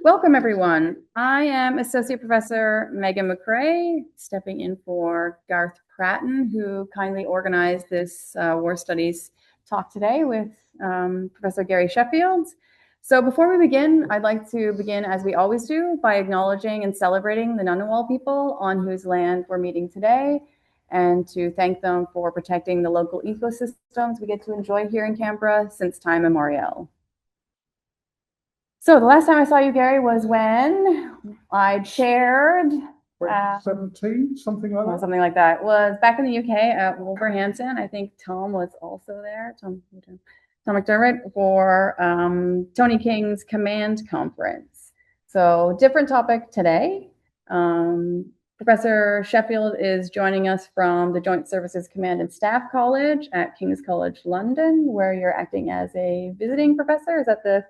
Welcome, everyone. I am Associate Professor Megan McRae, stepping in for Garth Pratton, who kindly organized this War Studies talk today with Professor Gary Sheffield. So before we begin, I'd like to begin, as we always do, by acknowledging and celebrating the Ngunnawal people on whose land we're meeting today, and to thank them for protecting the local ecosystems we get to enjoy here in Canberra since time immemorial. So the last time I saw you, Gary, was when I chaired 17, something like that. Something like that. It was back in the UK at Wolverhampton. I think Tom was also there. Tom McDermott for Tony King's Command Conference. So different topic today. Professor Sheffield is joining us from the Joint Services Command and Staff College at King's College London, where you're acting as a visiting professor. Is that the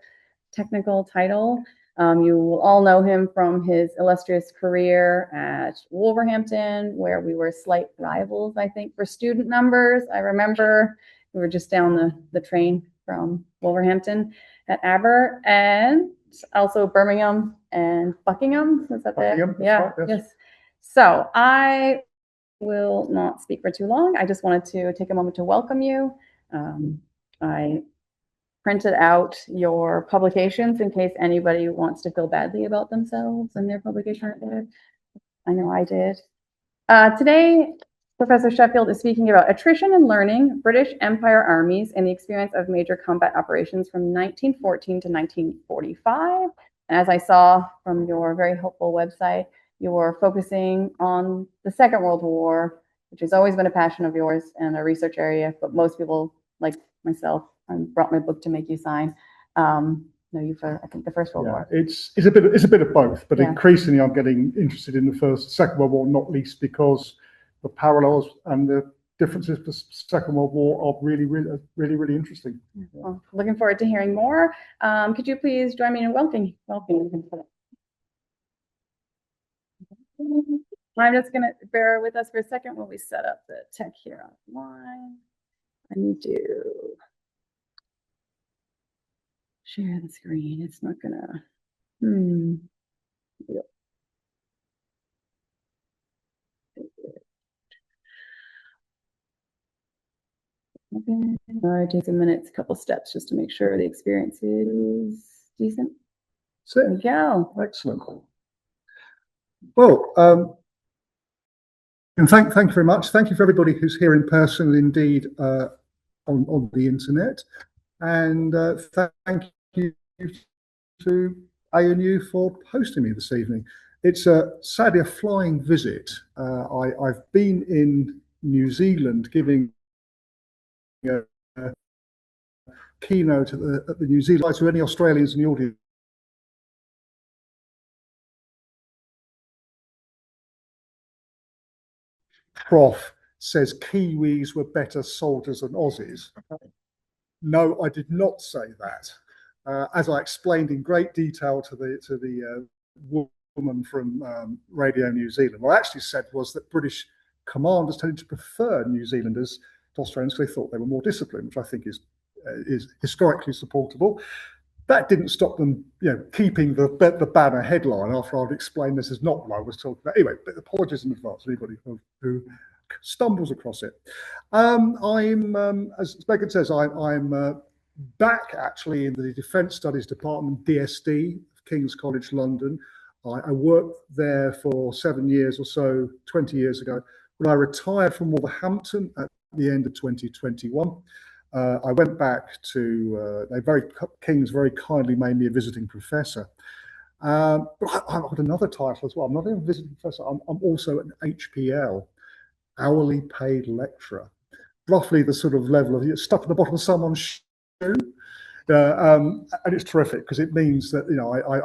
technical title? You will all know him from his illustrious career at Wolverhampton, where we were slight rivals, I think, for student numbers. I remember we were just down the train from Wolverhampton at Aber, and also Birmingham and Buckingham. Is that Buckingham, yeah, right, yes. So I will not speak for too long. I just wanted to take a moment to welcome you. I printed out your publications in case anybody wants to feel badly about themselves and their publication. I know I did. Today, Professor Sheffield is speaking about attrition and learning, British Empire Armies, and the experience of major combat operations from 1914 to 1945. And as I saw from your very helpful website, you're focusing on the Second World War, which has always been a passion of yours and a research area, but most people, like myself, brought my book to make you sign. Know you for, I think, the First World War. It's a bit of both, but increasingly I'm getting interested in the Second World War, not least because the parallels and the differences to the Second World War are really interesting. Well, looking forward to hearing more. Could you please join me in welcoming? I'm just going to bear with us for a second while we set up the tech here online. I need to share the screen. It's not gonna. Yep. Okay. All right, take a minute, a couple steps just to make sure the experience is decent. So, there we go. Excellent. Well, and thank you very much. Thank you for everybody who's here in person, indeed, on the internet, and thank you to ANU for hosting me this evening. It's sadly a flying visit. I've been in New Zealand giving a keynote at the New Zealand. To any Australians in the audience, Prof says Kiwis were better soldiers than Aussies. No, I did not say that. As I explained in great detail to the woman from Radio New Zealand, what I actually said was that British commanders tended to prefer New Zealanders to Australians because they thought they were more disciplined, which I think is historically supportable. That didn't stop them, keeping the banner headline after I'd explained this is not what I was talking about. Anyway, but apologies in advance to anybody who stumbles across it. I'm, as Megan says, I'm back actually in the Defence Studies Department, DSD, King's College London. I worked there for 7 years or so, 20 years ago. When I retired from Wolverhampton at the end of 2021, I went back to, King's very kindly made me a visiting professor. But I've got another title as well. I'm not even a visiting professor, I'm also an HPL, hourly paid lecturer. Roughly the sort of level of stuck at the bottom of someone's shoe. And it's terrific because it means that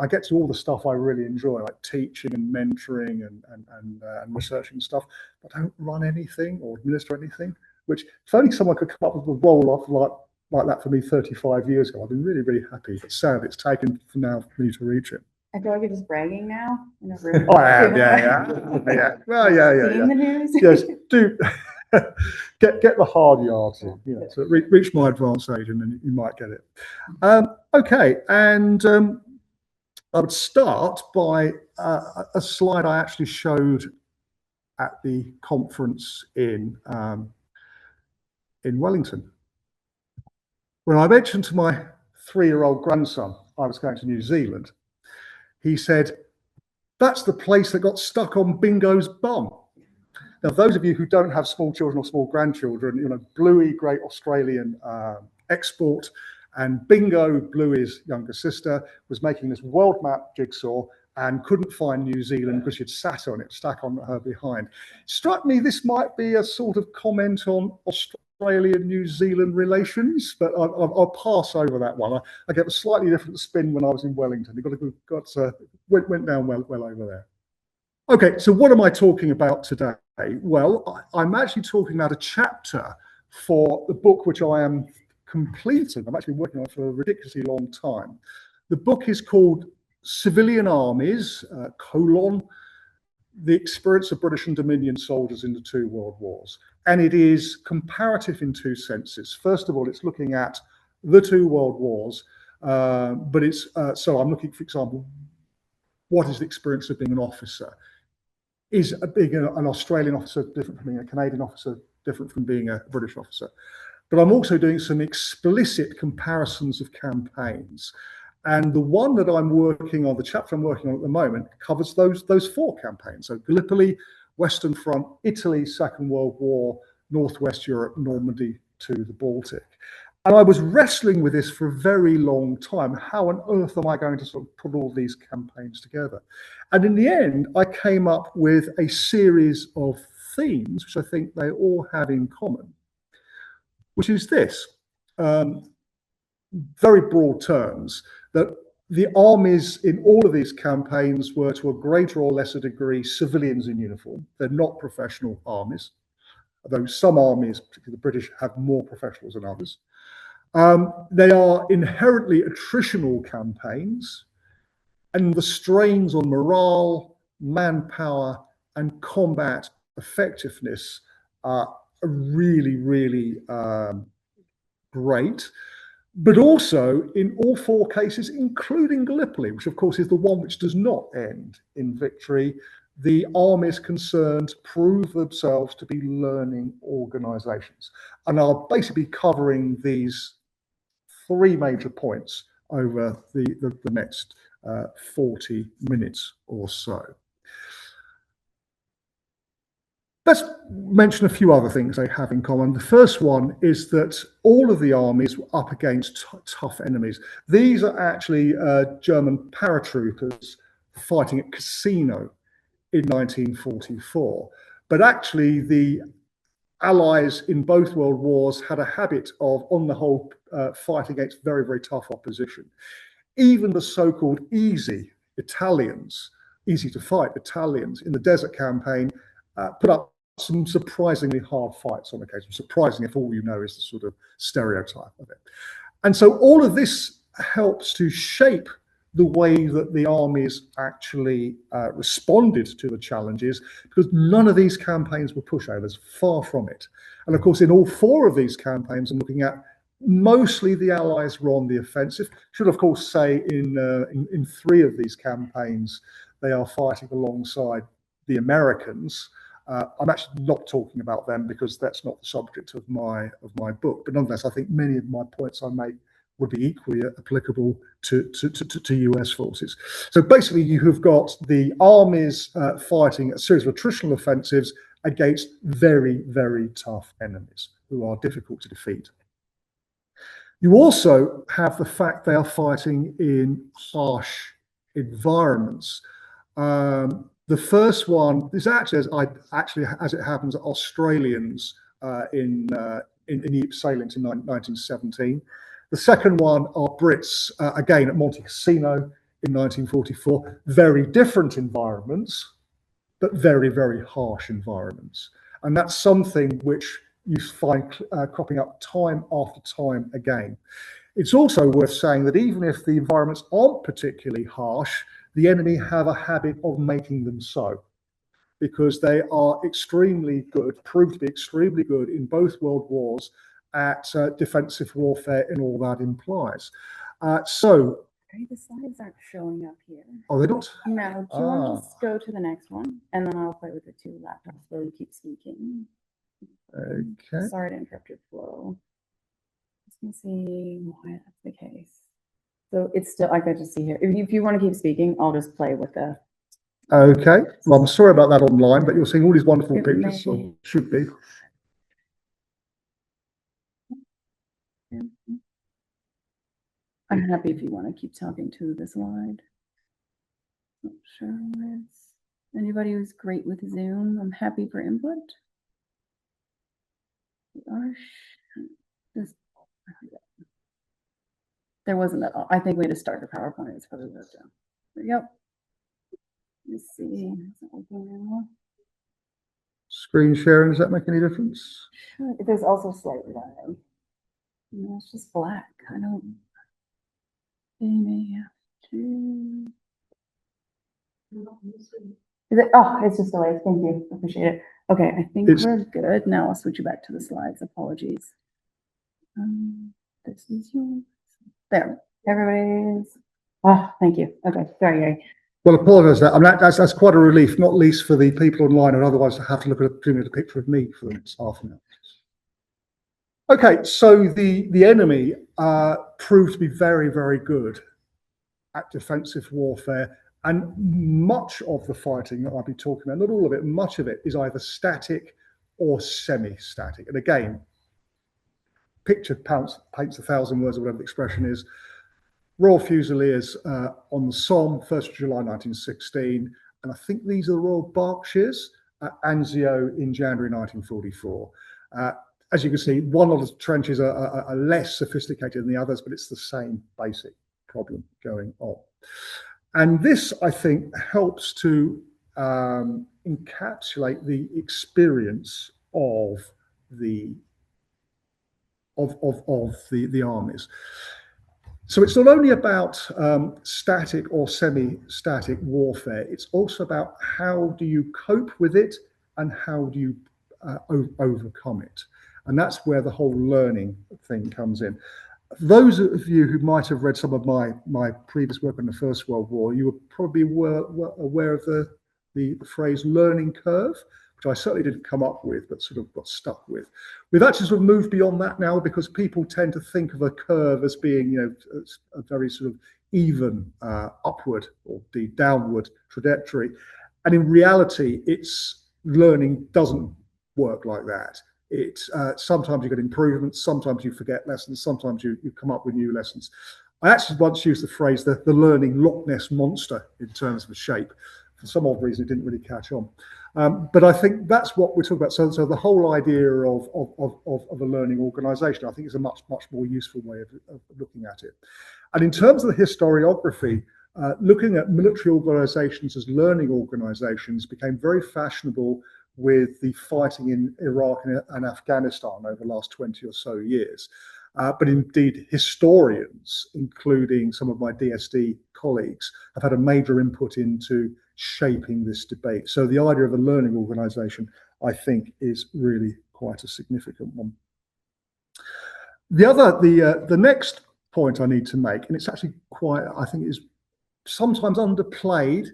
I get to all the stuff I really enjoy, like teaching and mentoring and researching stuff, but I don't run anything or administer anything. Which, if only someone could come up with a role like that for me 35 years ago, I'd be really happy. But sadly, it's taken for now for me to reach it. I feel like you're just bragging now. Oh, I am, yeah. Well, yeah. Seeing the news? Yes, do get the hard yards in. So reach my advanced age, and then you might get it. Okay, and I would start by a slide I actually showed at the conference in Wellington. When I mentioned to my 3-year-old grandson I was going to New Zealand, he said, "That's the place that got stuck on Bingo's bum." Now, those of you who don't have small children or small grandchildren, you know, Bluey, great Australian export, and Bingo, Bluey's younger sister, was making this world map jigsaw and couldn't find New Zealand because she'd sat on it, stuck on her behind. Struck me this might be a sort of comment on Australia-New Zealand relations, but I'll pass over that one. I get a slightly different spin when I was in Wellington. It went down well over there. Okay, so what am I talking about today? Well, I'm actually talking about a chapter for the book which I am completing. I'm actually working on it for a ridiculously long time. The book is called Civilian Armies, the Experience of British and Dominion Soldiers in the 2 World Wars. And it is comparative in 2 senses. First of all, it's looking at the 2 World Wars, but it's, so I'm looking, for example, what is the experience of being an officer? Is being an Australian officer different from being a Canadian officer, different from being a British officer? But I'm also doing some explicit comparisons of campaigns. And the one that I'm working on, the chapter I'm working on at the moment, covers those 4 campaigns. So Gallipoli, Western Front, Italy, Second World War, Northwest Europe, Normandy to the Baltic. And I was wrestling with this for a very long time. How on earth am I going to sort of put all these campaigns together? And in the end, I came up with a series of themes, which I think they all have in common, which is this, very broad terms, that the armies in all of these campaigns were to a greater or lesser degree civilians in uniform. They're not professional armies, although some armies, particularly the British, have more professionals than others. They are inherently attritional campaigns, and the strains on morale, manpower, and combat effectiveness are really, really great. But also, in all 4 cases, including Gallipoli, which of course is the one which does not end in victory, the armies concerned prove themselves to be learning organizations. And I'll basically be covering these 3 major points over the next 40 minutes or so. Let's mention a few other things they have in common. The first one is that all of the armies were up against tough enemies. These are actually German paratroopers fighting at Cassino in 1944. But actually, the Allies in both world wars had a habit of, on the whole, fight against very, very tough opposition. Even the so-called easy Italians, easy to fight Italians in the Desert Campaign, put up some surprisingly hard fights on occasion. Surprising if all you know is the sort of stereotype of it. And so all of this helps to shape the way that the armies actually responded to the challenges, because none of these campaigns were pushovers, far from it. And of course, in all 4 of these campaigns, I'm looking at mostly the Allies were on the offensive. Should of course say in 3 of these campaigns, they are fighting alongside the Americans. I'm actually not talking about them because that's not the subject of my book. But nonetheless, I think many of my points I make would be equally applicable to US forces. So basically, you have got the armies fighting a series of attritional offensives against very, very tough enemies who are difficult to defeat. You also have the fact they are fighting in harsh environments. The first one is actually, as it happens, Australians in Ypres salient in 1917. The second one are Brits, again at Monte Cassino in 1944. Very different environments, but very, very harsh environments. And that's something which you find cropping up time after time again. It's also worth saying that even if the environments aren't particularly harsh, the enemy have a habit of making them so, because they are extremely good, proved to be extremely good in both world wars at defensive warfare and all that implies. So Sorry, the slides aren't showing up here. Oh, they're not? No, do you want to just go to the next one? And then I'll play with the two laptops while you keep speaking. Okay. Sorry to interrupt your flow. Just gonna see why that's the case. So it's still, I could just see here. If you want to keep speaking, I'll just play with the. Okay. Well, I'm sorry about that online, but you're seeing all these wonderful It pictures, so may- should be. I'm happy if you want to keep talking to the slide. Not sure where it's. Anybody who's great with Zoom, I'm happy for input. There wasn't at all. I think we had to start the PowerPoint. It's probably worked out. There we go. Let's see. Is it working now? Screen sharing, does that make any difference? Sure. There's also slight lag. No, it's just black. I don't. They may have to. Is it? Oh, it's just delayed. Thank you. Appreciate it. Okay, I think we're good. Now I'll switch you back to the slides. Apologies. This is yours. There. Everybody's. Oh, thank you. Okay, sorry. Well, apologize that. I mean, that's quite a relief, not least for the people online who otherwise have to look at a picture of me for the next half an hour. Okay, so the enemy proved to be very, very good at defensive warfare, and much of the fighting that I'll be talking about, not all of it, much of it is either static or semi-static. And again, picture paints 1,000 words, or whatever the expression is. Royal Fusiliers on the Somme, 1st of July 1916, and I think these are the Royal Berkshires at Anzio in January 1944. As you can see, one of the trenches are less sophisticated than the others, but it's the same basic problem going on. And this, I think, helps to encapsulate the experience of the armies. So it's not only about static or semi-static warfare, it's also about how do you cope with it and how do you overcome it. And that's where the whole learning thing comes in. Those of you who might have read some of my previous work on the First World War, you were probably aware of the phrase learning curve, which I certainly didn't come up with, but sort of got stuck with. We've actually sort of moved beyond that now, because people tend to think of a curve as being, a very sort of even upward or the downward trajectory. And in reality, it's learning doesn't work like that. It's sometimes you get improvements, sometimes you forget lessons, sometimes you come up with new lessons. I actually once used the phrase the learning Loch Ness monster in terms of the shape. For some odd reason, it didn't really catch on. But I think that's what we're talking about. So the whole idea of a learning organisation, I think, is a much more useful way of looking at it. And in terms of the historiography, looking at military organisations as learning organisations became very fashionable with the fighting in Iraq and Afghanistan over the last 20 or so years. But indeed, historians, including some of my DSD colleagues, have had a major input into shaping this debate. So the idea of a learning organisation, I think, is really quite a significant one. The next point I need to make, and it's actually quite, I think, is sometimes underplayed,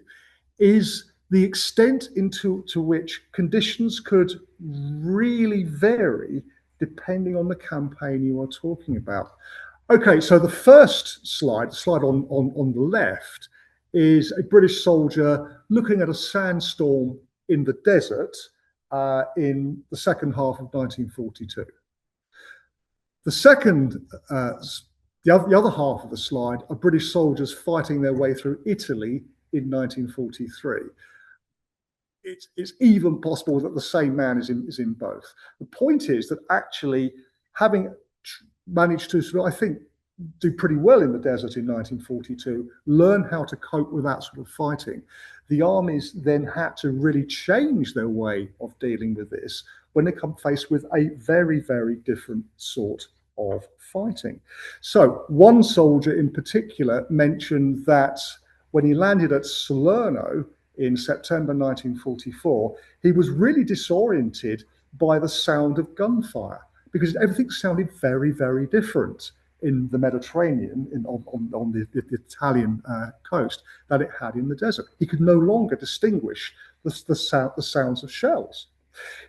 is the extent to which conditions could really vary depending on the campaign you are talking about. Okay, so the first slide, the slide on the left, is a British soldier looking at a sandstorm in the desert in the second half of 1942. The second, the other half of the slide are British soldiers fighting their way through Italy in 1943. It's even possible that the same man is in both. The point is that actually, having managed to, I think, do pretty well in the desert in 1942, learn how to cope with that sort of fighting, the armies then had to really change their way of dealing with this when they come faced with a very, very different sort of fighting. So one soldier in particular mentioned that when he landed at Salerno in September 1944, he was really disoriented by the sound of gunfire, because everything sounded very, very different in the Mediterranean, on the Italian coast, that it had in the desert. He could no longer distinguish the sounds of shells.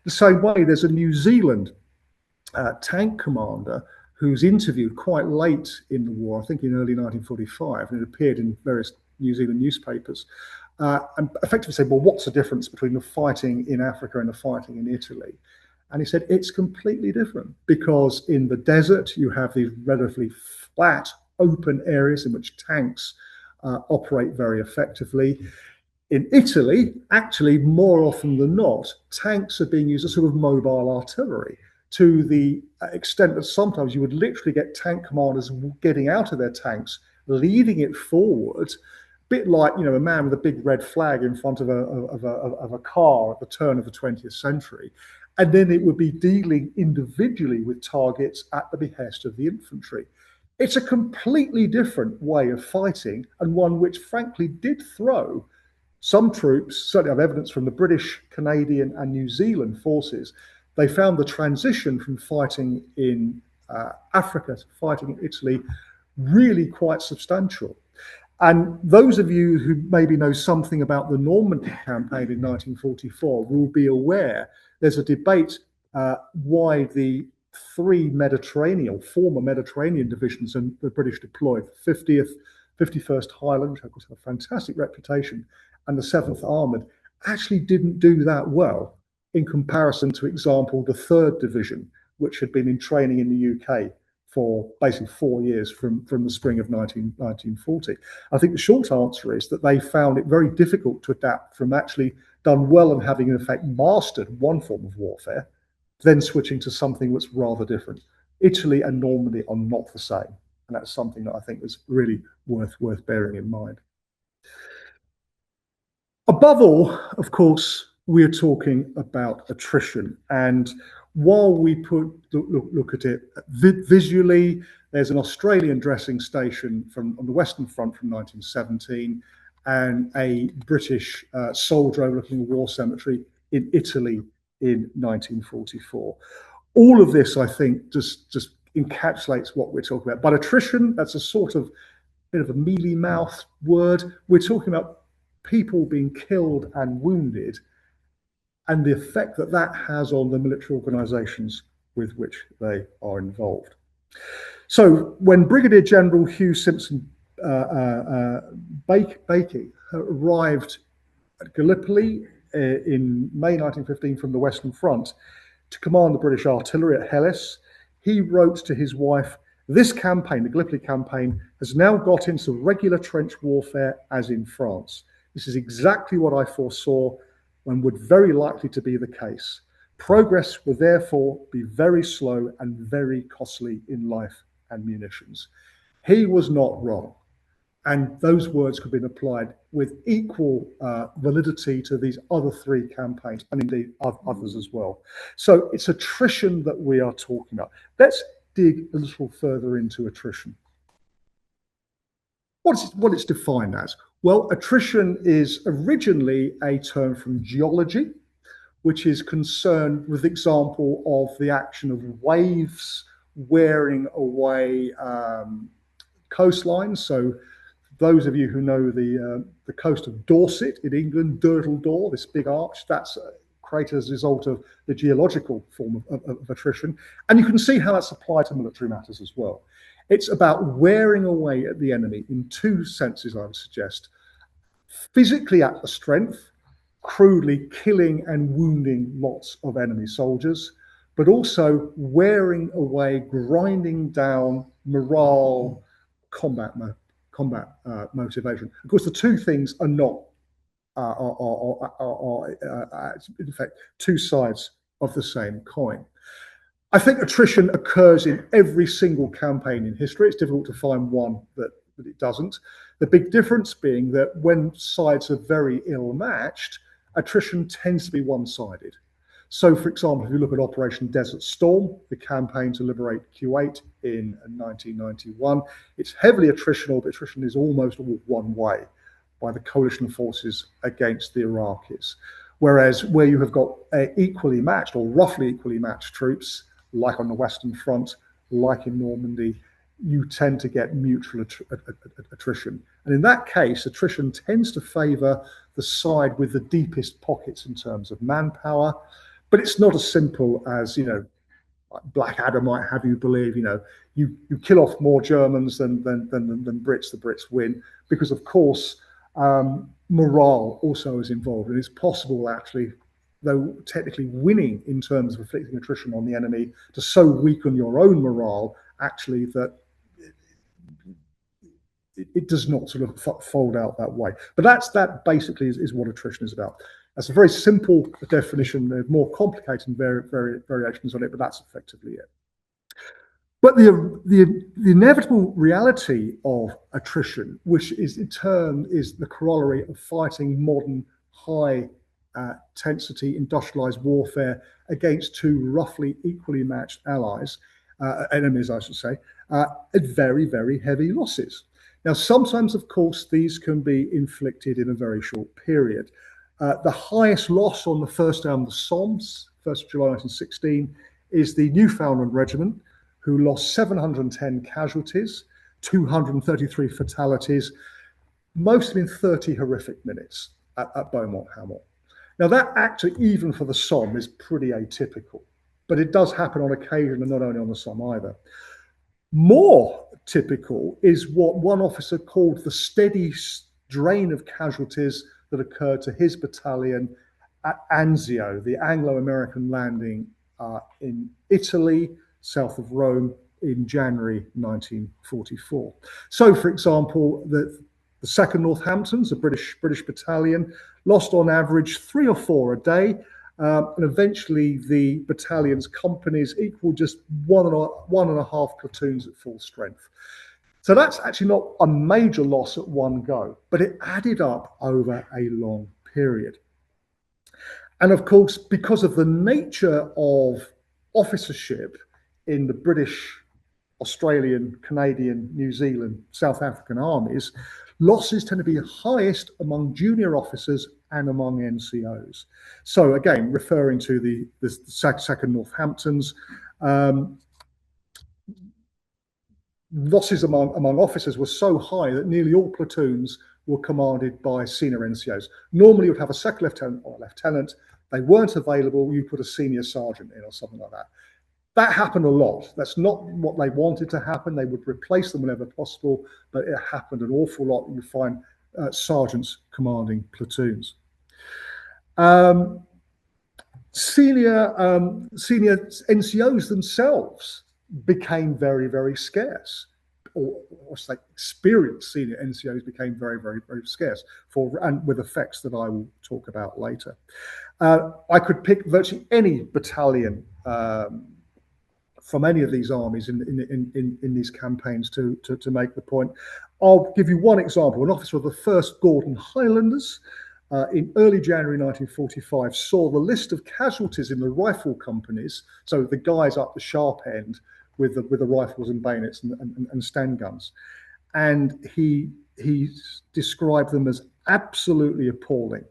The same way, there's a New Zealand tank commander who's interviewed quite late in the war, I think in early 1945, and it appeared in various New Zealand newspapers, and effectively said, well, what's the difference between the fighting in Africa and the fighting in Italy? And he said, it's completely different, because in the desert, you have these relatively flat, open areas in which tanks operate very effectively. In Italy, actually, more often than not, tanks are being used as sort of mobile artillery, to the extent that sometimes you would literally get tank commanders getting out of their tanks, leading it forward, a bit like, a man with a big red flag in front of a car at the turn of the 20th century. And then it would be dealing individually with targets at the behest of the infantry. It's a completely different way of fighting, and one which frankly did throw some troops. Certainly I have evidence from the British, Canadian and New Zealand forces. They found the transition from fighting in Africa to fighting in Italy really quite substantial. And those of you who maybe know something about the Normandy campaign in 1944 will be aware there's a debate why the three former Mediterranean divisions and the British deployed, 50th, 51st Highland, which of course have a fantastic reputation, and the 7th Armoured, actually didn't do that well in comparison to, example, the 3rd Division, which had been in training in the UK for basically 4 years from the spring of 1940. I think the short answer is that they found it very difficult to adapt from actually done well and having in effect mastered one form of warfare, then switching to something that's rather different. Italy and Normandy are not the same, and that's something that I think is really worth bearing in mind. Above all, of course, we're talking about attrition. And while we look at it visually, there's an Australian dressing station on the Western Front from 1917, and a British soldier overlooking a war cemetery in Italy in 1944. All of this, I think, just encapsulates what we're talking about. But attrition, that's a sort of bit of a mealy-mouthed word. We're talking about people being killed and wounded, and the effect that that has on the military organizations with which they are involved. So when Brigadier General Hugh Simpson Bakey arrived at Gallipoli in May 1915 from the Western Front to command the British artillery at Helles, he wrote to his wife, "This campaign, the Gallipoli campaign, has now got into regular trench warfare as in France. This is exactly what I foresaw and would very likely to be the case. Progress will therefore be very slow and very costly in life and munitions." He was not wrong. And those words could have been applied with equal validity to these other three campaigns, and indeed others as well. So it's attrition that we are talking about. Let's dig a little further into attrition. What it's defined as? Well, attrition is originally a term from geology, which is concerned with the example of the action of waves wearing away coastlines. So those of you who know the coast of Dorset in England, Durdle Door, this big arch, that's created as a result of the geological form of attrition. And you can see how that's applied to military matters as well. It's about wearing away at the enemy in two senses, I would suggest. Physically at the strength, crudely killing and wounding lots of enemy soldiers, but also wearing away, grinding down morale, combat motivation. Of course, the two things are not, in fact, two sides of the same coin. I think attrition occurs in every single campaign in history. It's difficult to find one that it doesn't. The big difference being that when sides are very ill-matched, attrition tends to be one-sided. So, for example, if you look at Operation Desert Storm, the campaign to liberate Kuwait in 1991, it's heavily attritional, but attrition is almost all one way by the coalition forces against the Iraqis. Whereas where you have got equally matched or roughly equally matched troops, like on the Western Front, like in Normandy, you tend to get mutual attrition. And in that case, attrition tends to favour the side with the deepest pockets in terms of manpower. But it's not as simple as, Blackadder might have you believe, you kill off more Germans than Brits, the Brits win, because of course morale also is involved, and it's possible actually, though technically winning in terms of inflicting attrition on the enemy, to so weaken your own morale actually that it does not sort of fold out that way. But that basically is what attrition is about. That's a very simple definition. There are more complicated variations on it, but that's effectively it. But the inevitable reality of attrition, which is in turn is the corollary of fighting modern high intensity industrialized warfare against two roughly equally matched enemies, I should say, at very, very heavy losses. Now, sometimes, of course, these can be inflicted in a very short period. The highest loss on the first day on the Somme, 1st of July 1916, is the Newfoundland Regiment, who lost 710 casualties, 233 fatalities, mostly in 30 horrific minutes at Beaumont Hamel. Now, that actually, even for the Somme, is pretty atypical, but it does happen on occasion, and not only on the Somme either. More typical is what one officer called the steady drain of casualties that occurred to his battalion at Anzio, the Anglo-American landing in Italy, south of Rome, in January 1944. So, for example, the 2nd Northamptons, a British battalion, lost on average 3 or 4 a day, and eventually the battalion's companies equaled just one and a half platoons at full strength. So that's actually not a major loss at one go, but it added up over a long period. And of course, because of the nature of officership in the British, Australian, Canadian, New Zealand, South African armies, losses tend to be highest among junior officers and among NCOs. So again, referring to the 2nd Northamptons, losses among officers were so high that nearly all platoons were commanded by senior NCOs. Normally you'd have a second lieutenant or a lieutenant. They weren't available, you put a senior sergeant in or something like that. That happened a lot. That's not what they wanted to happen. They would replace them whenever possible, but it happened an awful lot. You find sergeants commanding platoons. Senior NCOs themselves became very, very scarce. Or say experienced senior NCOs became very, very, very scarce, and with effects that I will talk about later. I could pick virtually any battalion from any of these armies in these campaigns to make the point. I'll give you one example. An officer of the 1st Gordon Highlanders in early January 1945 saw the list of casualties in the rifle companies, so the guys up the sharp end with the rifles and bayonets and stand guns, and he described them as absolutely appalling.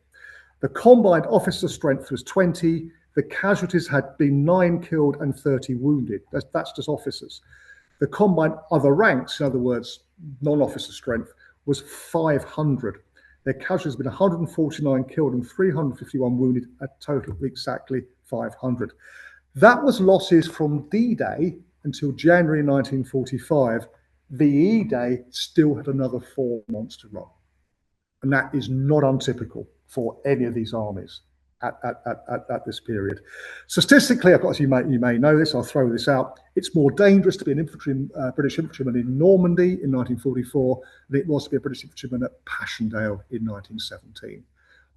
The combined officer strength was 20. The casualties had been 9 killed and 30 wounded. That's just officers. The combined other ranks, in other words, non-officer strength, was 500. Their casualties had been 149 killed and 351 wounded, a total of exactly 500. That was losses from D-Day until January 1945. VE Day still had another 4 months to run. And that is not untypical for any of these armies at this period. Statistically, of course, you may know this, I'll throw this out. It's more dangerous to be an British infantryman in Normandy in 1944 than it was to be a British infantryman at Passchendaele in 1917.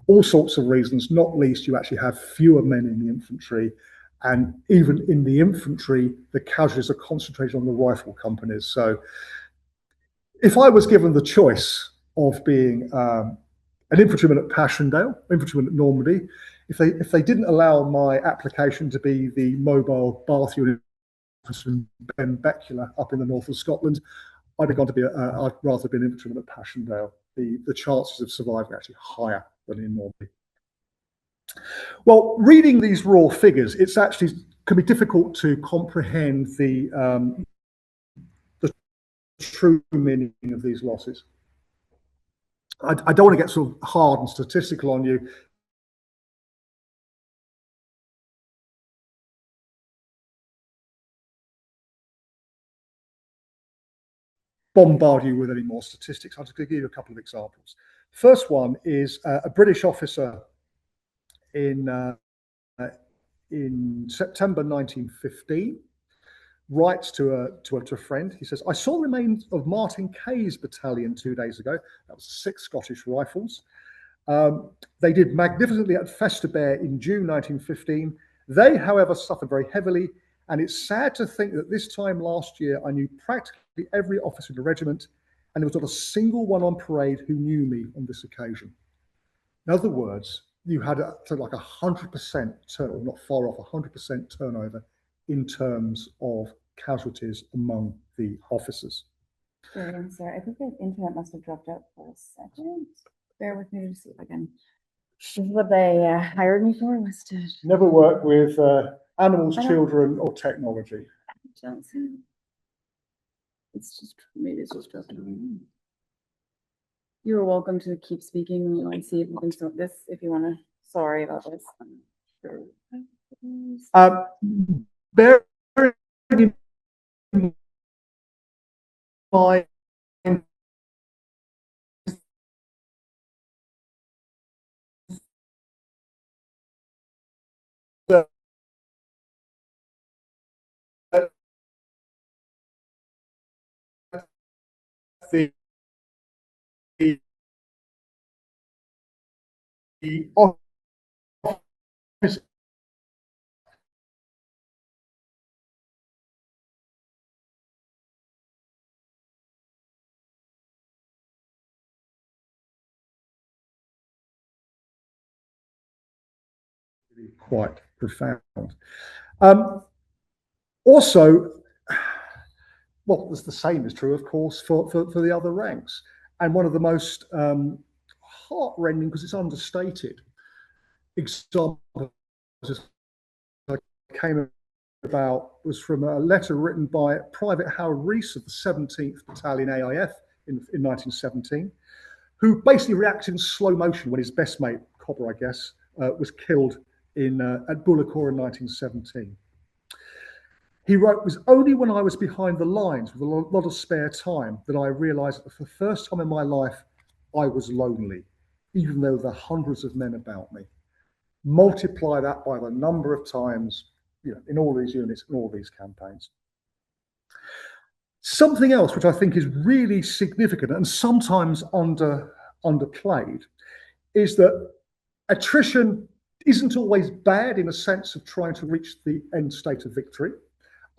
All sorts of reasons, not least you actually have fewer men in the infantry, and even in the infantry, the casualties are concentrated on the rifle companies. So if I was given the choice of being an infantryman at Passchendaele, infantryman at Normandy, if they didn't allow my application to be the mobile Bath unit from Benbecula up in the north of Scotland, I'd rather be an infantryman at Passchendaele. The chances of surviving are actually higher than in Normandy. Well, reading these raw figures, it's actually can be difficult to comprehend the true meaning of these losses. I don't want to get sort of hard and statistical on you. Bombard you with any more statistics. I'll just give you a couple of examples. First one is a British officer in September 1915 writes to a friend. He says, "I saw remains of Martin Kay's battalion 2 days ago." That was 6 Scottish Rifles. They did magnificently at Festubert in June 1915. They, however, suffered very heavily, and it's sad to think that this time last year I knew practically every officer in the regiment, and there was not a single one on parade who knew me on this occasion. In other words, you had like 100% turnover, not far off, 100% turnover in terms of casualties among the officers. Sorry, I'm sorry. I think the internet must have dropped out for a second. Bear with me to see if I can. This is what they hired me for, was to. Never work with animals, children, or technology. I don't see. It's just, maybe it's just dropped out. You're welcome to keep speaking and see if you can sort this, if you want to. Sorry about this. Bear in mind that the office quite profound. Also, well, the same is true, of course, for the other ranks. And one of the most heart-rending, because it's understated, examples that came about was from a letter written by Private Howard Rees of the 17th Battalion AIF in 1917, who basically reacted in slow motion when his best mate, Cobber, I guess, was killed at Bullecourt in 1917. He wrote, "It was only when I was behind the lines with a lot of spare time that I realized that for the first time in my life, I was lonely, even though there were hundreds of men about me." Multiply that by the number of times, in all these units, in all these campaigns. Something else which I think is really significant and sometimes underplayed is that attrition isn't always bad in a sense of trying to reach the end state of victory.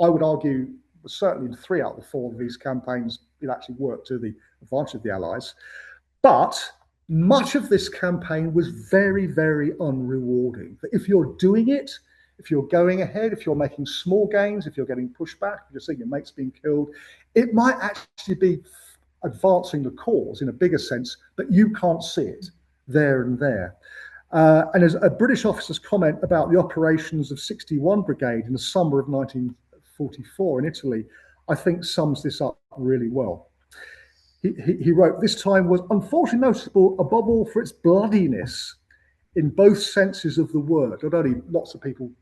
I would argue, certainly in 3 out of the 4 of these campaigns, it actually worked to the advantage of the Allies. But much of this campaign was very, very unrewarding. If you're doing it, if you're going ahead, if you're making small gains, if you're getting pushed back, if you're seeing your mates being killed, it might actually be advancing the cause in a bigger sense, but you can't see it there and there. And as a British officer's comment about the operations of 61 Brigade in the summer of 1944 in Italy, I think sums this up really well. He wrote, "This time was unfortunately noticeable above all for its bloodiness in both senses of the word." Not only lots of people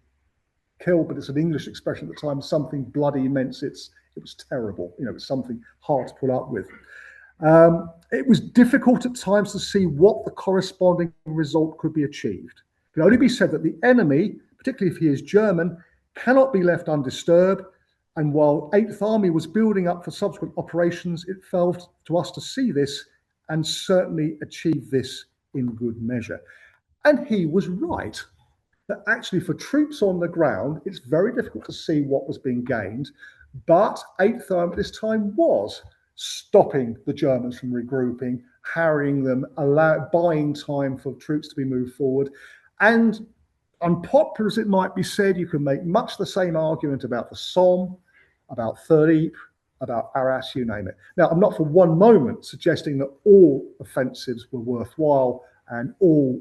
killed, but it's an English expression at the time. Something bloody meant it was terrible. It was something hard to put up with. It was difficult at times to see what the corresponding result could be achieved. It can only be said that the enemy, particularly if he is German, cannot be left undisturbed. And while 8th Army was building up for subsequent operations, it fell to us to see this and certainly achieve this in good measure. And he was right. That actually for troops on the ground, it's very difficult to see what was being gained. But 8th Army at this time was stopping the Germans from regrouping, harrying them, buying time for troops to be moved forward. And unpopular as it might be said, you can make much the same argument about the Somme, about Third Ypres, about Arras, you name it. Now, I'm not for one moment suggesting that all offensives were worthwhile and all,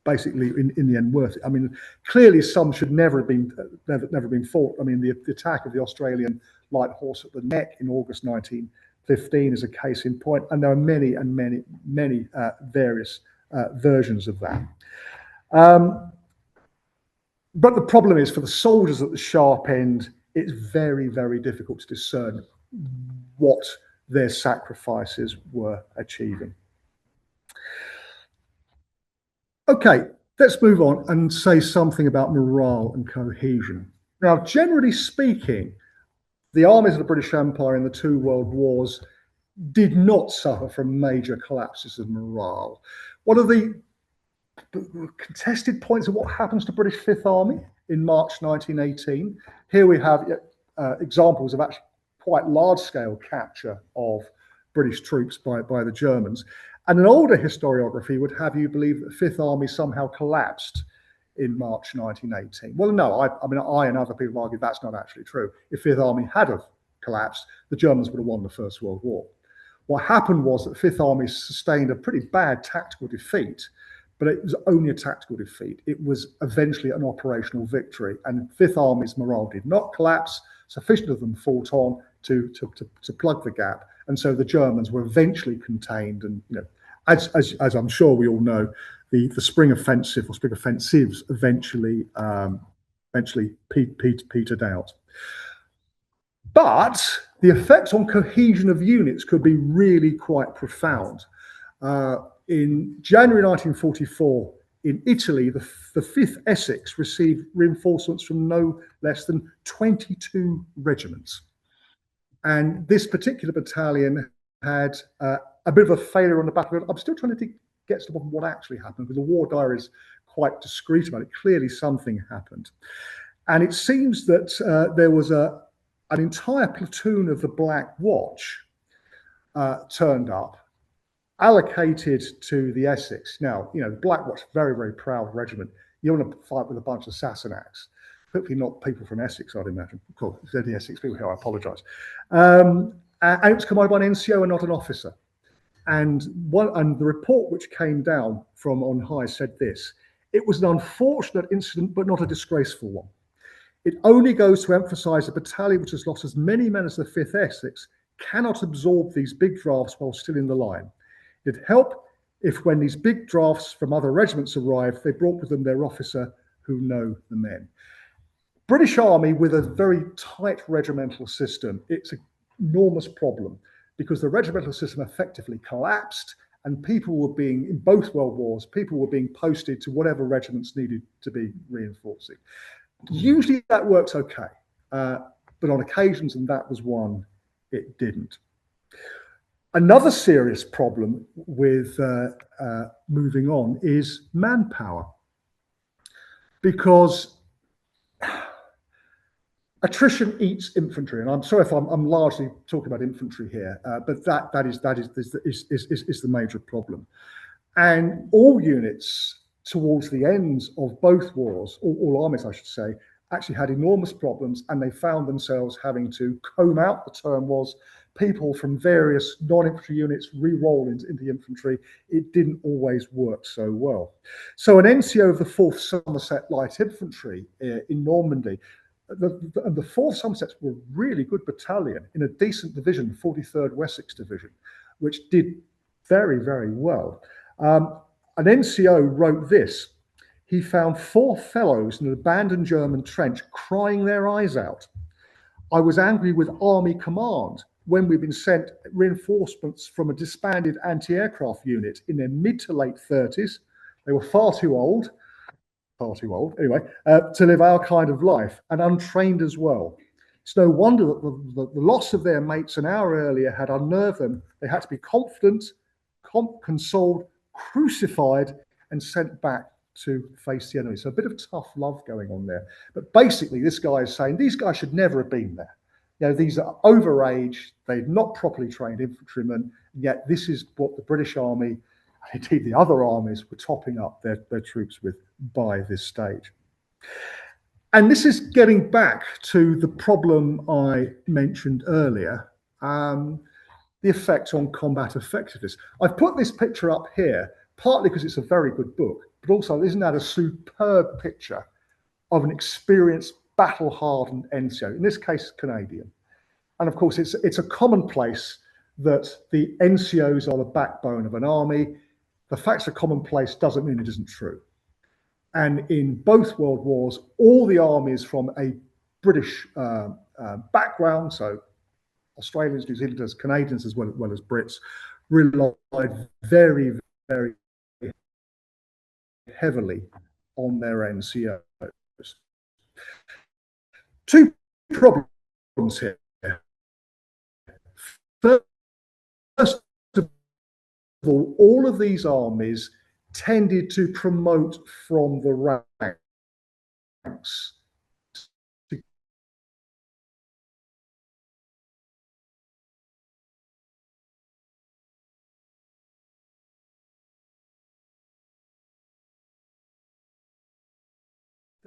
basically in the end worth it. I mean, clearly some should never have been fought. I mean, the attack of the Australian light horse at the neck in August 1915 is a case in point, and there are many and many various versions of that. But the problem is, for the soldiers at the sharp end, it's very, very difficult to discern what their sacrifices were achieving. Okay, let's move on and say something about morale and cohesion. Now, generally speaking, the armies of the British Empire in the two world wars did not suffer from major collapses of morale. One of the contested points of what happens to British Fifth Army in March 1918. Here we have examples of actually quite large-scale capture of British troops by the Germans. And an older historiography would have you believe that the Fifth Army somehow collapsed in March 1918. Well, no, I mean, I and other people argue that's not actually true. If Fifth Army had have collapsed, the Germans would have won the First World War. What happened was that the Fifth Army sustained a pretty bad tactical defeat, but it was only a tactical defeat. It was eventually an operational victory, and Fifth Army's morale did not collapse. Sufficient of them fought on to plug the gap, and so the Germans were eventually contained. And as I'm sure we all know, the spring offensive or spring offensives eventually petered out. But the effect on cohesion of units could be really quite profound. In January 1944, in Italy, the 5th Essex received reinforcements from no less than 22 regiments. And this particular battalion had a bit of a failure on the battlefield. I'm still trying to get to the bottom of what actually happened, because the war diary is quite discreet about it. Clearly something happened. And it seems that there was an entire platoon of the Black Watch turned up, allocated to the Essex. Now, the Black Watch, very, very proud regiment. You want to fight with a bunch of Sassenachs. Hopefully not people from Essex, I'd imagine. Of course, if they're the Essex people here, I apologise. And it was commanded by an NCO and not an officer. And the report which came down from on high said this: it was an unfortunate incident, but not a disgraceful one. It only goes to emphasise a battalion which has lost as many men as the 5th Essex cannot absorb these big drafts while still in the line. It'd help if, when these big drafts from other regiments arrived, they brought with them their officer who know the men. British Army, with a very tight regimental system, it's an enormous problem, because the regimental system effectively collapsed, and people were being, in both world wars, people were being posted to whatever regiments needed to be reinforcing. Usually that works okay, but on occasions, and that was one, it didn't. Another serious problem with moving on is manpower, because attrition eats infantry, and I'm sorry if I'm largely talking about infantry here, but that is the major problem. And all units towards the ends of both wars, all armies I should say, actually had enormous problems, and they found themselves having to comb out, the term was, people from various non-infantry units re-roll into infantry. It didn't always work so well. So an NCO of the 4th Somerset Light Infantry in Normandy, the 4th Somersets were a really good battalion in a decent division, 43rd Wessex Division, which did very, very well. An NCO wrote this: he found 4 fellows in an abandoned German trench crying their eyes out. I was angry with Army Command when we'd been sent reinforcements from a disbanded anti-aircraft unit in their mid to late 30s. They were far too old anyway, to live our kind of life, and untrained as well. It's no wonder that the loss of their mates an hour earlier had unnerved them. They had to be confident, consoled, crucified, and sent back to face the enemy. So a bit of tough love going on there. But basically, this guy is saying these guys should never have been there. These are overaged, they're not properly trained infantrymen, yet this is what the British Army, and indeed the other armies, were topping up their troops with by this stage. And this is getting back to the problem I mentioned earlier, the effect on combat effectiveness. I've put this picture up here, partly because it's a very good book, but also isn't that a superb picture of an experienced, battle-hardened NCO, in this case Canadian. And of course, it's a commonplace that the NCOs are the backbone of an army. The fact's a commonplace doesn't mean it isn't true. And in both world wars, all the armies from a British background, so Australians, New Zealanders, Canadians, as well as Brits, relied very, very heavily on their NCOs. Two problems here. First of all of these armies tended to promote from the ranks.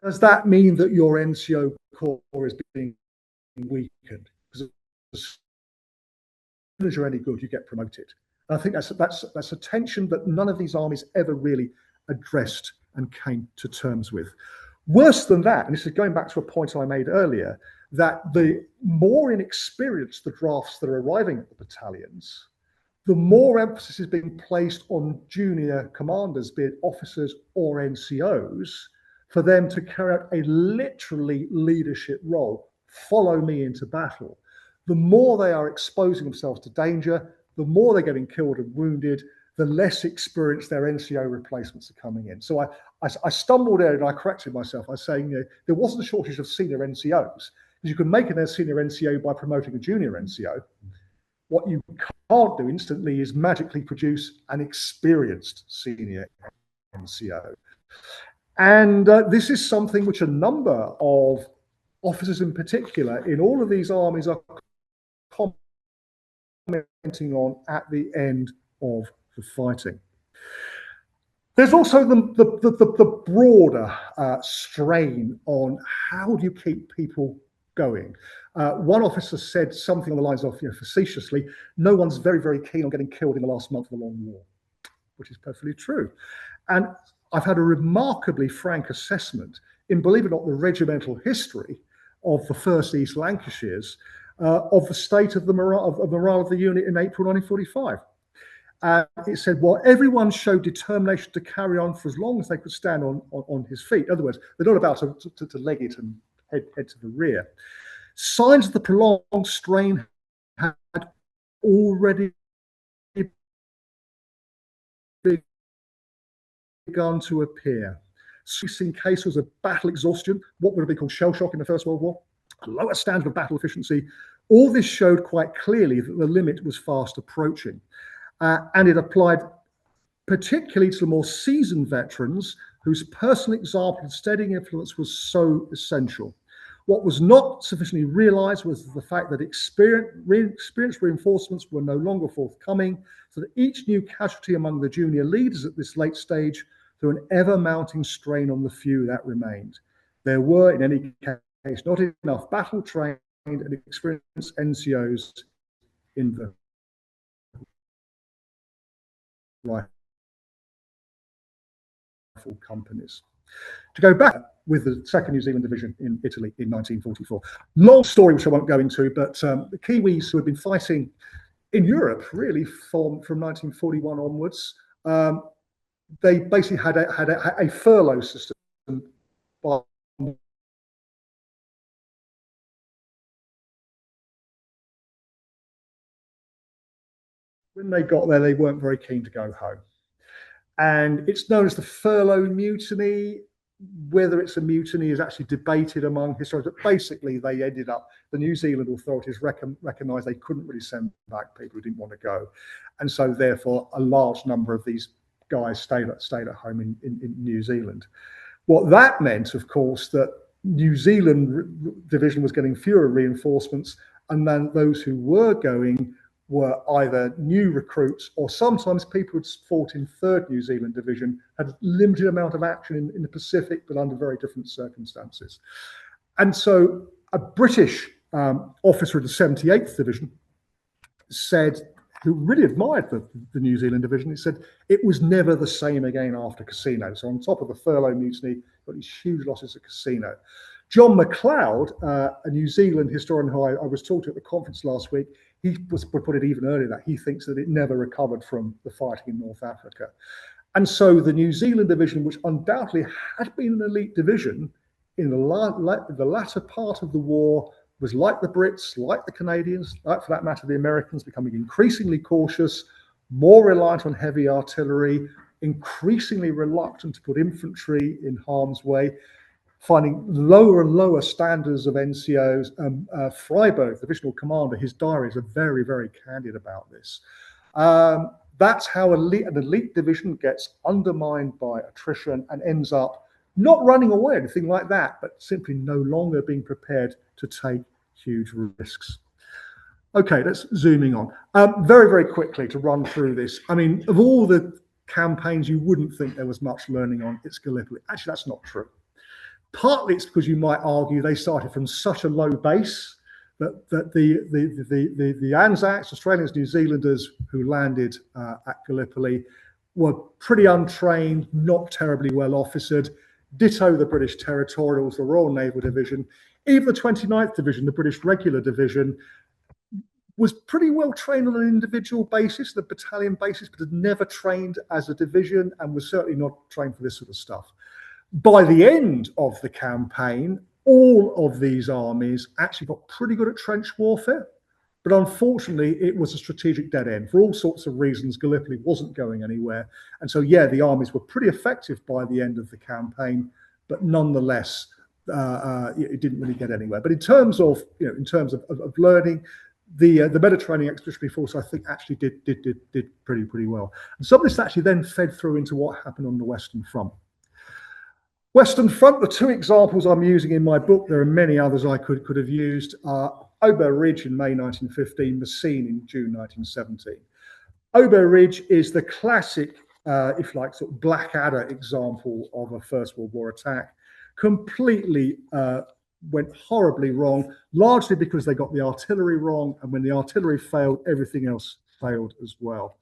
Does that mean that your NCO corps is being weakened? Because as soon as you're any good, you get promoted. And I think that's a tension that none of these armies ever really addressed and came to terms with. Worse than that, and this is going back to a point I made earlier, that the more inexperienced the drafts that are arriving at the battalions, the more emphasis is being placed on junior commanders, be it officers or NCOs, for them to carry out a literally leadership role. Follow me into battle. The more they are exposing themselves to danger, the more they're getting killed and wounded, the less experienced their NCO replacements are coming in. So I stumbled in and I corrected myself. I was saying there wasn't a shortage of senior NCOs, because you can make a senior NCO by promoting a junior NCO. What you can't do instantly is magically produce an experienced senior NCO. And this is something which a number of officers in particular in all of these armies are commenting on at the end of the fighting. There's also the broader strain on how do you keep people going. One officer said something on the lines of, facetiously, no one's very, very keen on getting killed in the last month of a long war, which is perfectly true. And I've had a remarkably frank assessment in, believe it or not, the regimental history of the 1st East Lancashires of the state of the morale of the unit in April 1945. It said, well, everyone showed determination to carry on for as long as they could stand on his feet. In other words, they're not about to leg it and head to the rear. Signs of the prolonged strain had already begun to appear. Increasing cases of battle exhaustion, what would have been called shell shock in the First World War, a lower standard of battle efficiency. All this showed quite clearly that the limit was fast approaching. And it applied particularly to the more seasoned veterans whose personal example and steadying influence was so essential. What was not sufficiently realized was the fact that experienced reinforcements were no longer forthcoming, so that each new casualty among the junior leaders at this late stage threw an ever-mounting strain on the few that remained. There were, in any case, not enough battle-trained and experienced NCOs in the rifle companies. To go back with the 2nd New Zealand Division in Italy in 1944. Long story, which I won't go into, but the Kiwis who had been fighting in Europe really from 1941 onwards, they basically had a furlough system. When they got there, they weren't very keen to go home. And it's known as the furlough mutiny. Whether it's a mutiny is actually debated among historians, but basically they ended up, the New Zealand authorities recognised they couldn't really send back people who didn't want to go. And so therefore a large number of these guys stayed at home in New Zealand. What that meant, of course, that New Zealand division was getting fewer reinforcements, and then those who were going were either new recruits or sometimes people who'd fought in 3rd New Zealand Division, had a limited amount of action in the Pacific, but under very different circumstances. And so a British officer of the 78th Division said, who really admired the New Zealand Division, he said, it was never the same again after Casino. So on top of the furlough mutiny, got these huge losses at Casino. John MacLeod, a New Zealand historian who I was talking to at the conference last week, he put it even earlier that he thinks that it never recovered from the fighting in North Africa. And so the New Zealand division, which undoubtedly had been an elite division in the latter part of the war, was like the Brits, like the Canadians, like for that matter the Americans, becoming increasingly cautious, more reliant on heavy artillery, increasingly reluctant to put infantry in harm's way, finding lower and lower standards of NCOs. Freiberg, the divisional commander, his diaries are very, very candid about this. That's how an elite division gets undermined by attrition and ends up not running away or anything like that, but simply no longer being prepared to take huge risks. Okay, let's zooming on. Very, very quickly to run through this. I mean, of all the campaigns you wouldn't think there was much learning on, it's Gallipoli. Actually, that's not true. Partly it's because you might argue they started from such a low base that the Anzacs, Australians, New Zealanders who landed at Gallipoli were pretty untrained, not terribly well officered. Ditto the British Territorials, the Royal Naval Division. Even the 29th Division, the British Regular Division, was pretty well trained on an individual basis, the battalion basis, but had never trained as a division and was certainly not trained for this sort of stuff. By the end of the campaign, all of these armies actually got pretty good at trench warfare, but unfortunately it was a strategic dead end. For all sorts of reasons, Gallipoli wasn't going anywhere. And so, yeah, the armies were pretty effective by the end of the campaign, but nonetheless, it didn't really get anywhere. But in terms of, of learning, the Mediterranean Expeditionary Force, I think, actually did pretty well. And some of this actually then fed through into what happened on the Western Front. Western Front, the two examples I'm using in my book, there are many others I could have used, are Aubert Ridge in May 1915, Messines in June 1917. Aubert Ridge is the classic, if you like, sort of Blackadder example of a First World War attack. Completely went horribly wrong, largely because they got the artillery wrong, and when the artillery failed, everything else failed as well.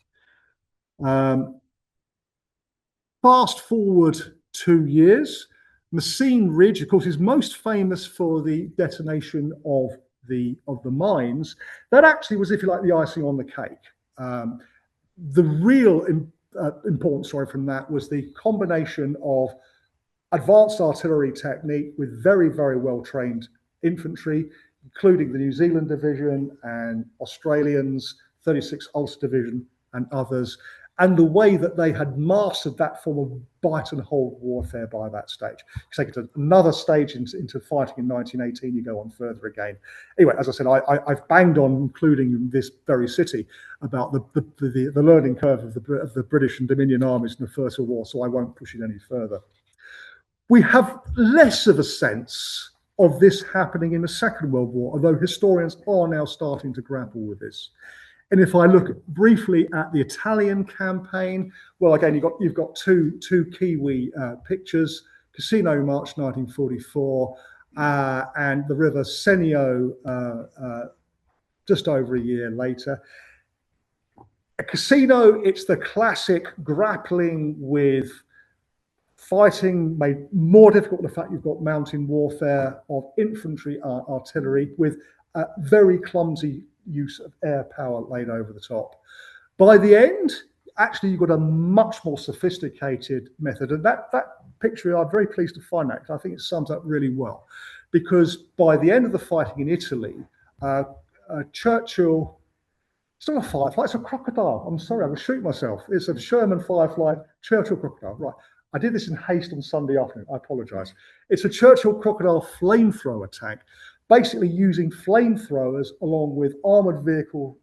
Fast forward 2 years, Messines Ridge, of course, is most famous for the detonation of the mines. That actually was, if you like, the icing on the cake. The real important story from that was the combination of advanced artillery technique with very, very well-trained infantry, including the New Zealand Division and Australians, 36th Ulster Division and others, and the way that they had mastered that form of bite and hold warfare by that stage. You take it to another stage into fighting in 1918, you go on further again. Anyway, as I said, I've banged on, including in this very city, about the learning curve of the British and Dominion armies in the First World War, so I won't push it any further. We have less of a sense of this happening in the Second World War, although historians are now starting to grapple with this. And if I look briefly at the Italian campaign, well, again, you've got two Kiwi pictures: Cassino, March 1944, and the River Senio just over a year later. At Cassino, it's the classic grappling with fighting made more difficult the fact you've got mountain warfare of infantry artillery with very clumsy use of air power laid over the top. By the end, actually, you've got a much more sophisticated method. And that picture, I'm very pleased to find that, because I think it sums up really well. Because by the end of the fighting in Italy, Churchill, it's not a firefly, it's a crocodile. I'm sorry, I will shoot myself. It's a Sherman firefly, Churchill crocodile. Right. I did this in haste on Sunday afternoon. I apologize. It's a Churchill crocodile flamethrower tank, basically using flamethrowers along with armored vehicle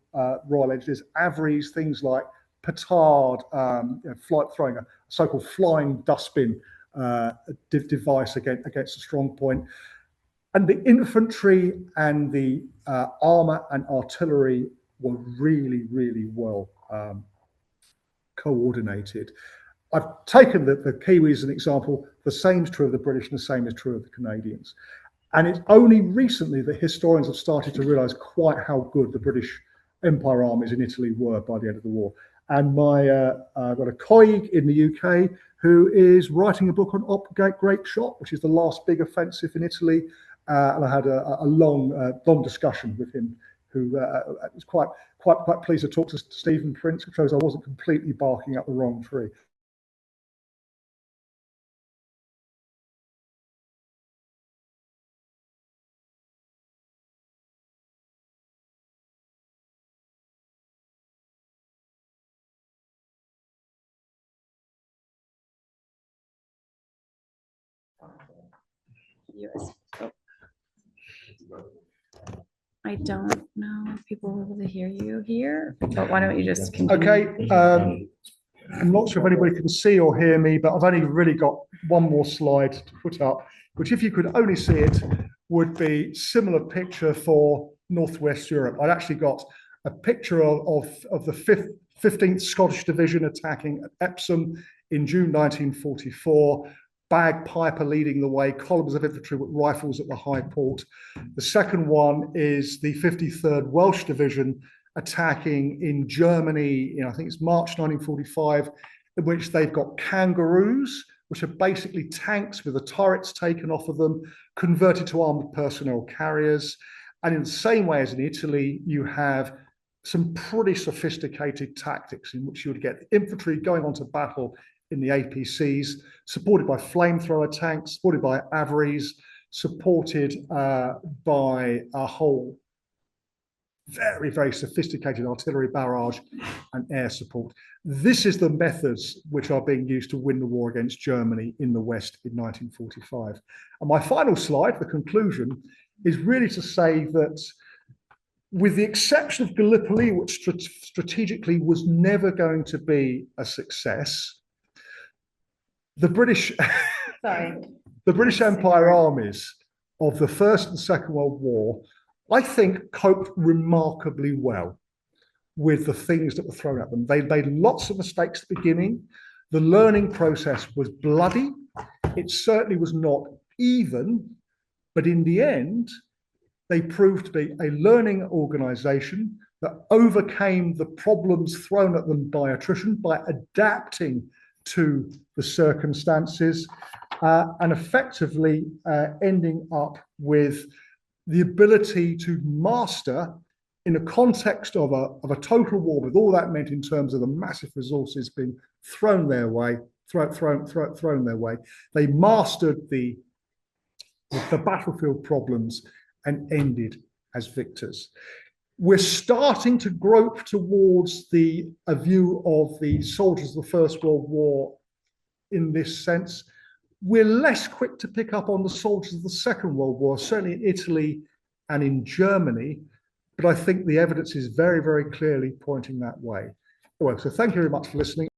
Royal Engineers, Averies, things like petard, throwing a so-called flying dustbin device against a strong point. And the infantry and the armor and artillery were really, really well coordinated. I've taken the Kiwis as an example. The same is true of the British and the same is true of the Canadians. And it's only recently that historians have started to realize quite how good the British Empire Armies in Italy were by the end of the war. And I've got a colleague in the UK who is writing a book on Great Shot, which is the last big offensive in Italy. And I had a long discussion with him, who was quite pleased to talk to Stephen Prince, which shows I wasn't completely barking up the wrong tree. US. Oh. I don't know if people will be able to hear you here, but why don't you just continue? Okay. I'm not sure if anybody can see or hear me, but I've only really got one more slide to put up, which, if you could only see it, would be similar picture for Northwest Europe. I'd actually got a picture of the 15th Scottish Division attacking at Epsom in June 1944. Bagpiper leading the way, columns of infantry with rifles at the High Port. The second one is the 53rd Welsh Division attacking in Germany in, I think it's March 1945, in which they've got kangaroos, which are basically tanks with the turrets taken off of them, converted to armored personnel carriers. And in the same way as in Italy, you have some pretty sophisticated tactics in which you would get infantry going onto battle in the APCs, supported by flamethrower tanks, supported by AVREs, supported by a whole very, very sophisticated artillery barrage and air support. This is the methods which are being used to win the war against Germany in the West in 1945. And my final slide, the conclusion, is really to say that, with the exception of Gallipoli, which strategically was never going to be a success, the British Empire Armies of the First and Second World War, I think, coped remarkably well with the things that were thrown at them. They made lots of mistakes at the beginning. The learning process was bloody. It certainly was not even, but in the end, they proved to be a learning organization that overcame the problems thrown at them by attrition, by adapting to the circumstances, and effectively ending up with the ability to master, in the context of a total war, with all that meant in terms of the massive resources being thrown their way, thrown their way. They mastered the battlefield problems and ended as victors. We're starting to grope towards a view of the soldiers of the First World War in this sense. We're less quick to pick up on the soldiers of the Second World War, certainly in Italy and in Germany, but I think the evidence is very, very clearly pointing that way. Well, so thank you very much for listening.